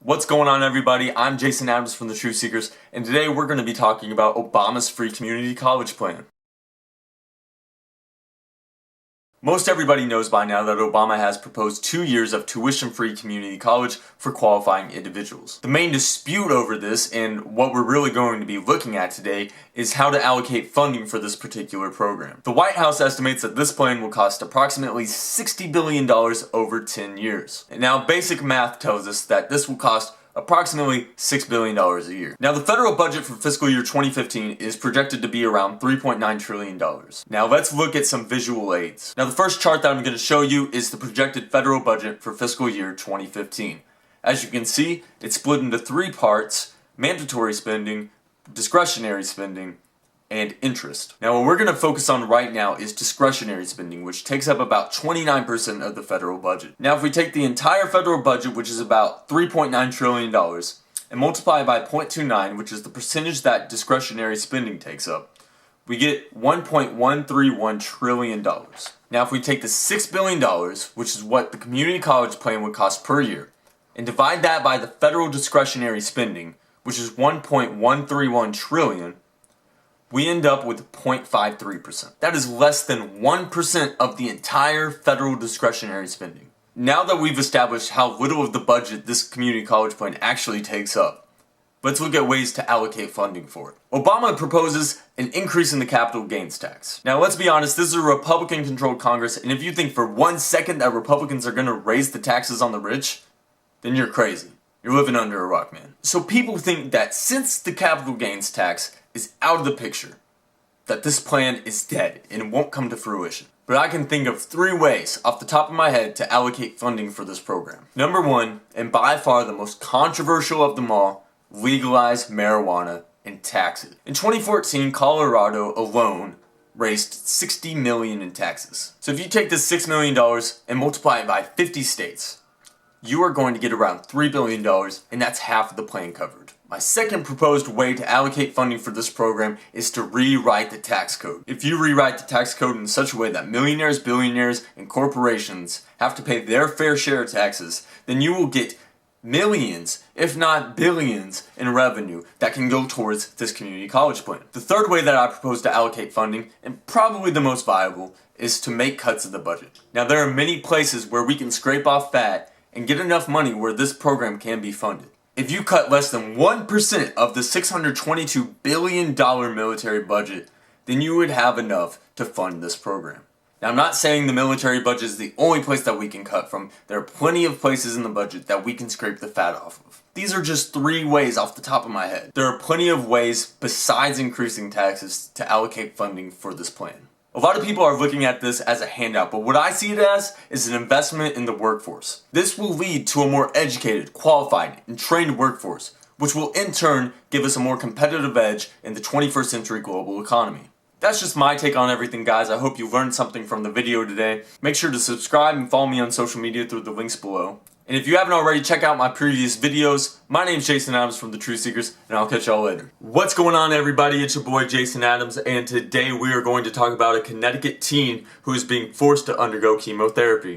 What's going on, everybody? I'm Jason Adams from the Truth Seekers, and today we're going to be talking about Obama's free community college plan. Most everybody knows by now that Obama has proposed 2 years of tuition-free community college for qualifying individuals. The main dispute over this, and what we're really going to be looking at today, is how to allocate funding for this particular program. The White House estimates that this plan will cost approximately $60 billion over 10 years. And now basic math tells us that this will cost approximately $6 billion a year. Now, the federal budget for fiscal year 2015 is projected to be around $3.9 trillion. Now, let's look at some visual aids. Now, the first chart that I'm going to show you is the projected federal budget for fiscal year 2015. As you can see, it's split into 3 parts: mandatory spending, discretionary spending, and interest. Now, what we're going to focus on right now is discretionary spending, which takes up about 29% of the federal budget. Now, if we take the entire federal budget, which is about $3.9 trillion, and multiply it by 0.29, which is the percentage that discretionary spending takes up, we get $1.131 trillion. Now, if we take the $6 billion, which is what the community college plan would cost per year, and divide that by the federal discretionary spending, which is $1.131 trillion, we end up with 0.53%. That is less than 1% of the entire federal discretionary spending. Now that we've established how little of the budget this community college plan actually takes up, let's look at ways to allocate funding for it. Obama proposes an increase in the capital gains tax. Now, let's be honest, this is a Republican-controlled Congress, and if you think for 1 second that Republicans are going to raise the taxes on the rich, then you're crazy. You're living under a rock, man. So people think that since the capital gains tax is out of the picture, that this plan is dead and it won't come to fruition. But I can think of 3 ways off the top of my head to allocate funding for this program. Number 1, and by far the most controversial of them all, legalize marijuana and tax it. In 2014, Colorado alone raised $60 million in taxes. So if you take this $6 million and multiply it by 50 states, you are going to get around $3 billion, and that's half of the plan covered. My second proposed way to allocate funding for this program is to rewrite the tax code. If you rewrite the tax code in such a way that millionaires, billionaires, and corporations have to pay their fair share of taxes, then you will get millions, if not billions, in revenue that can go towards this community college plan. The third way that I propose to allocate funding, and probably the most viable, is to make cuts of the budget. Now, there are many places where we can scrape off fat and get enough money where this program can be funded. If you cut less than 1% of the $622 billion military budget, then you would have enough to fund this program. Now, I'm not saying the military budget is the only place that we can cut from. There are plenty of places in the budget that we can scrape the fat off of. These are just 3 ways off the top of my head. There are plenty of ways besides increasing taxes to allocate funding for this plan. A lot of people are looking at this as a handout, but what I see it as is an investment in the workforce. This will lead to a more educated, qualified, and trained workforce, which will in turn give us a more competitive edge in the 21st century global economy. That's just my take on everything, guys. I hope you learned something from the video today. Make sure to subscribe and follow me on social media through the links below. And if you haven't already, check out my previous videos. My name's Jason Adams from the Truth Seekers, and I'll catch y'all later. What's going on, everybody? It's your boy Jason Adams, and today we are going to talk about a Connecticut teen who is being forced to undergo chemotherapy.